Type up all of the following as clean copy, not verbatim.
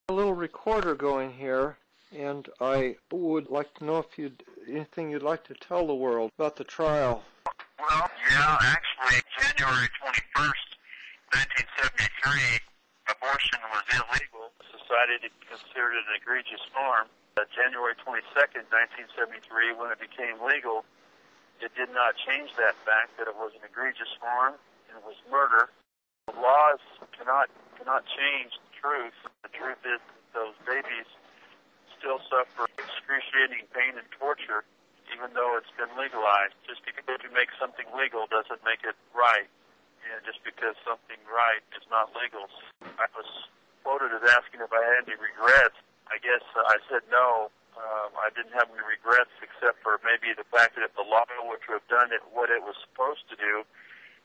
A little recorder going here, and I would like to know if anything you'd like to tell the world about the trial. Well, yeah, actually, January 21st, 1973, abortion was illegal. Society considered it an egregious harm. January 22nd, 1973, when it became legal, it did not change that fact that it was an egregious harm and it was murder. The laws cannot change the truth. The truth is that those babies still suffer excruciating pain and torture, even though it's been legalized. Just because you make something legal doesn't make it right. And just because something right is not legal. I was quoted as asking if I had any regrets. I guess I said no. I didn't have any regrets except for maybe the fact that if the law were to have done what it was supposed to do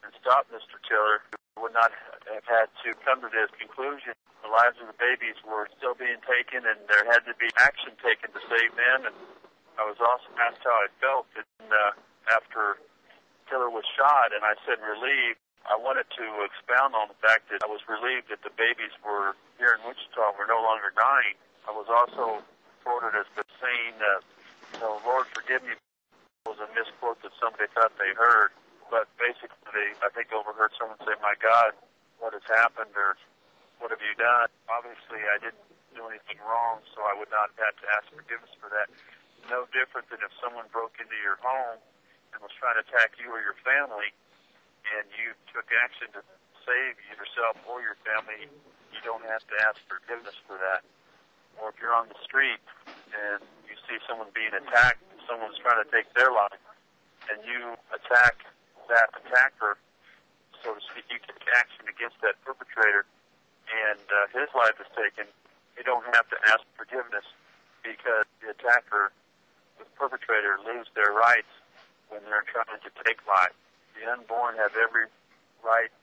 and stop Mr. Tiller, would not have had to come to this conclusion. The lives of the babies were still being taken, and there had to be action taken to save them. And I was also asked how I felt after Tiller was shot, and I said relieved. I wanted to expound on the fact that I was relieved that the babies were here in Wichita were no longer dying. I was also quoted as saying, Lord forgive me, was a misquote that somebody thought they heard. But basically, I think overheard someone say, my God, what has happened, or what have you done? Obviously, I didn't do anything wrong, so I would not have had to ask forgiveness for that. No different than if someone broke into your home and was trying to attack you or your family, and you took action to save yourself or your family, you don't have to ask forgiveness for that. Or if you're on the street and you see someone being attacked, someone's trying to take their life, and you attack that attacker, so to speak, you take action against that perpetrator, and his life is taken, you don't have to ask forgiveness because the attacker, the perpetrator, lose their rights when they're trying to take life. The unborn have every right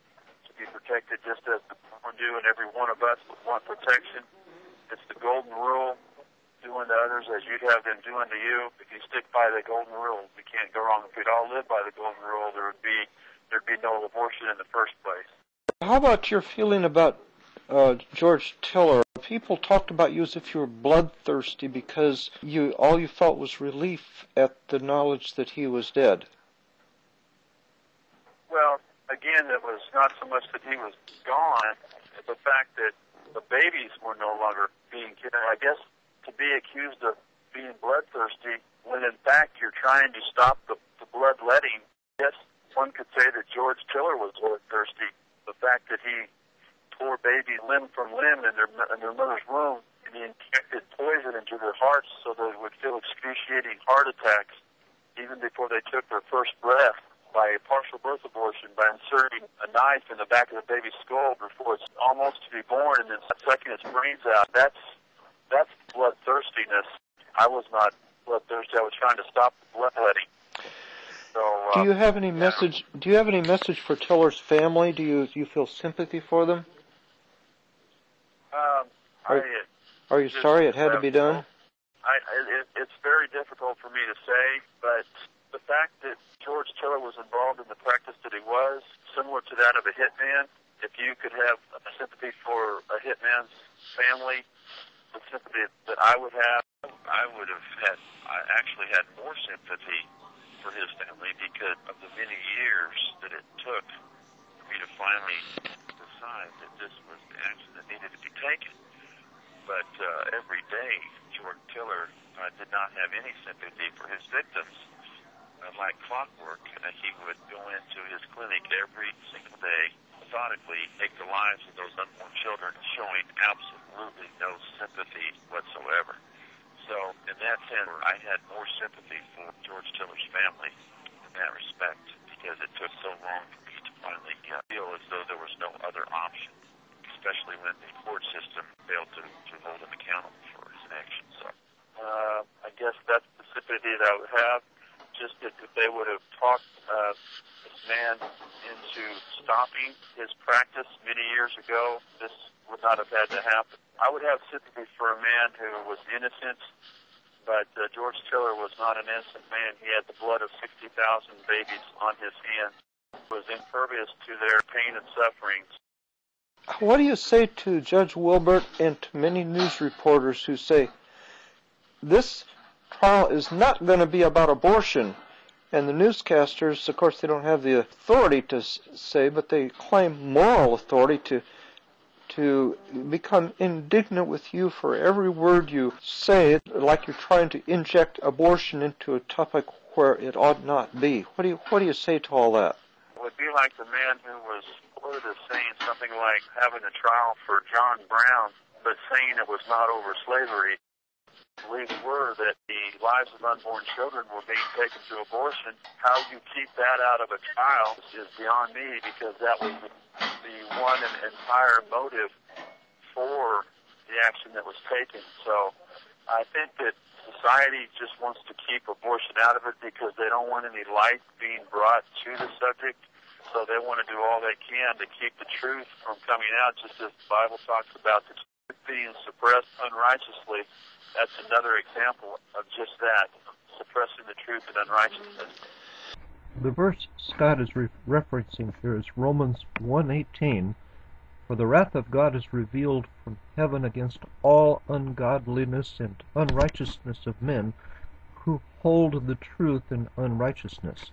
to be protected just as the born do, and every one of us would want protection. It's the golden rule, doing to others as you'd have them doing to you. If you stick by the golden rule, we can't go wrong. If we'd all live by the golden rule, there'd be no abortion in the first place. How about your feeling about George Tiller? People talked about you as if you were bloodthirsty because all you felt was relief at the knowledge that he was dead. Well, again, it was not so much that he was gone, it's the fact that the babies were no longer being killed. I guess to be accused of being bloodthirsty when in fact you're trying to stop the bloodletting, yes, one could say that George Tiller was bloodthirsty. The fact that he tore babies limb from limb in their mother's womb, and he injected poison into their hearts so they would feel excruciating heart attacks even before they took their first breath, by a partial birth abortion, by inserting a knife in the back of the baby's skull before it's almost to be born, and then sucking its brains out. That's bloodthirstiness. I was not bloodthirsty. I was trying to stop the bloodletting. So, do you have any message? Do you have any message for Tiller's family? Do you feel sympathy for them? Are you sorry it had to be done? It's very difficult for me to say, but the fact that George Tiller was involved in the practice that he was, similar to that of a hitman, if you could have sympathy for a hitman's family, the sympathy that I would have, I actually had more sympathy for his family because of the many years that it took for me to finally decide that this was the action that needed to be taken. But every day, George Tiller did not have any sympathy for his victims. Like clockwork, he would go into his clinic every single day, methodically take the lives of those unborn children, showing absolutely no sympathy whatsoever. So, in that sense, I had more sympathy for George Tiller's family in that respect, because it took so long for me to finally feel as though there was no other option, especially when the court system failed to hold him accountable for his actions. So, I guess that's the sympathy that I would have. Just that if they would have talked this man into stopping his practice many years ago, this would not have had to happen. I would have sympathy for a man who was innocent, but George Tiller was not an innocent man. He had the blood of 60,000 babies on his hands. He was impervious to their pain and sufferings. What do you say to Judge Wilbert and to many news reporters who say this trial is not going to be about abortion? And the newscasters, of course, they don't have the authority to say, but they claim moral authority to become indignant with you for every word you say, like you're trying to inject abortion into a topic where it ought not be. What do you say to all that? It would be like the man who was quoted as saying something like having a trial for John Brown, but saying it was not over slavery. Beliefs were that the lives of unborn children were being taken to abortion. How you keep that out of a trial is beyond me, because that was the one and entire motive for the action that was taken. So I think that society just wants to keep abortion out of it because they don't want any light being brought to the subject. So they want to do all they can to keep the truth from coming out, just as the Bible talks about the truth being suppressed unrighteously. That's another example of just that, suppressing the truth and unrighteousness. The verse Scott is referencing here is Romans 1:18. For the wrath of God is revealed from heaven against all ungodliness and unrighteousness of men who hold the truth in unrighteousness.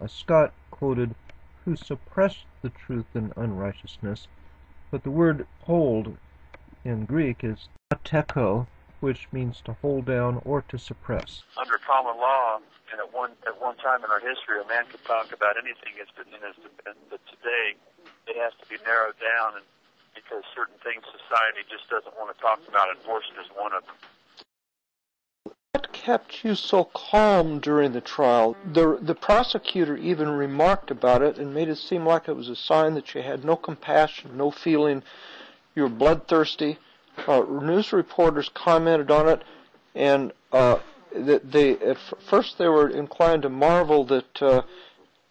Scott quoted, who suppress the truth in unrighteousness, but the word hold in Greek is ateko, which means to hold down or to suppress. Under common law, and at one time in our history, a man could talk about anything in his defense, but today it has to be narrowed down, and because certain things society just doesn't want to talk about. Abortion is one of them. What kept you so calm during the trial? The prosecutor even remarked about it and made it seem like it was a sign that you had no compassion, no feeling, you were bloodthirsty. News reporters commented on it, and at first they were inclined to marvel that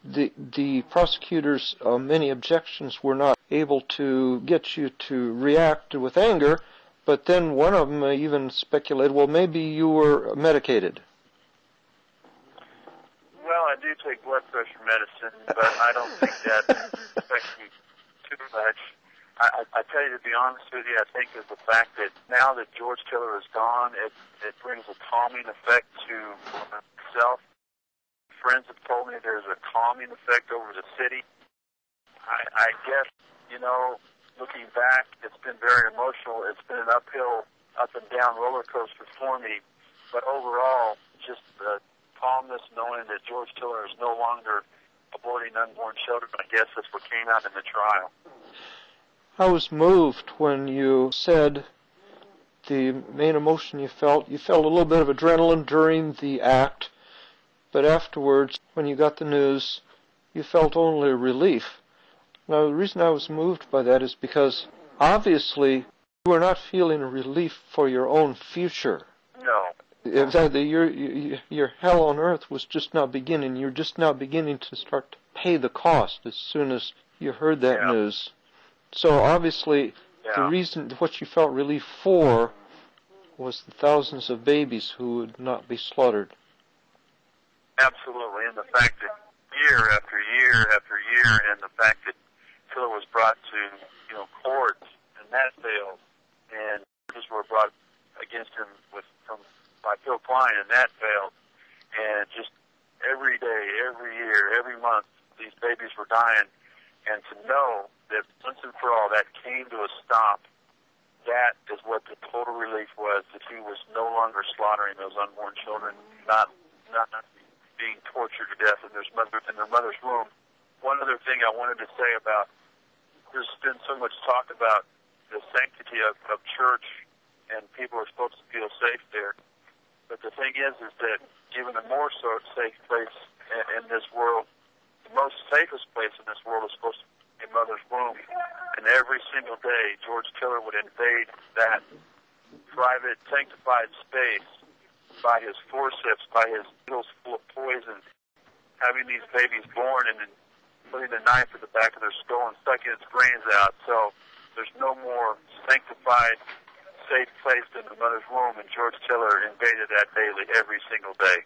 the prosecutors' many objections were not able to get you to react with anger, but then one of them even speculated, well, maybe you were medicated. Well, I do take blood pressure medicine, but I don't think that affects me too much. I tell you, to be honest with you, I think is the fact that now that George Tiller is gone, it brings a calming effect to myself. Friends have told me there's a calming effect over the city. I guess, looking back, it's been very emotional. It's been an uphill, up and down roller coaster for me. But overall, just the calmness knowing that George Tiller is no longer aborting unborn children, I guess that's what came out in the trial. I was moved when you said the main emotion you felt a little bit of adrenaline during the act, but afterwards, when you got the news, you felt only relief. Now, the reason I was moved by that is because, obviously, you were not feeling relief for your own future. No. Exactly. Your hell on earth was just now beginning. You're just now beginning to start to pay the cost as soon as you heard that news. So, obviously, the reason, what you felt relief for was the thousands of babies who would not be slaughtered. Absolutely, and the fact that year after year after year, and the fact that Tiller was brought to, court, and that failed, and charges were brought against him by Phil Klein, and that failed, and just every day, every year, every month, these babies were dying, and to know that once and for all that came to a stop, that is what the total relief was, that he was no longer slaughtering those unborn children, not being tortured to death in their mother's womb. One other thing I wanted to say about, there's been so much talk about the sanctity of church, and people are supposed to feel safe there. But the thing is that even a more so safe place in this world, the most safest place in this world is supposed to be a mother's womb. And every single day, George Tiller would invade that private, sanctified space by his forceps, by his needles full of poison, having these babies born and then putting a knife in the back of their skull and sucking its brains out. So there's no more sanctified, safe place than the mother's womb, and George Tiller invaded that daily, every single day.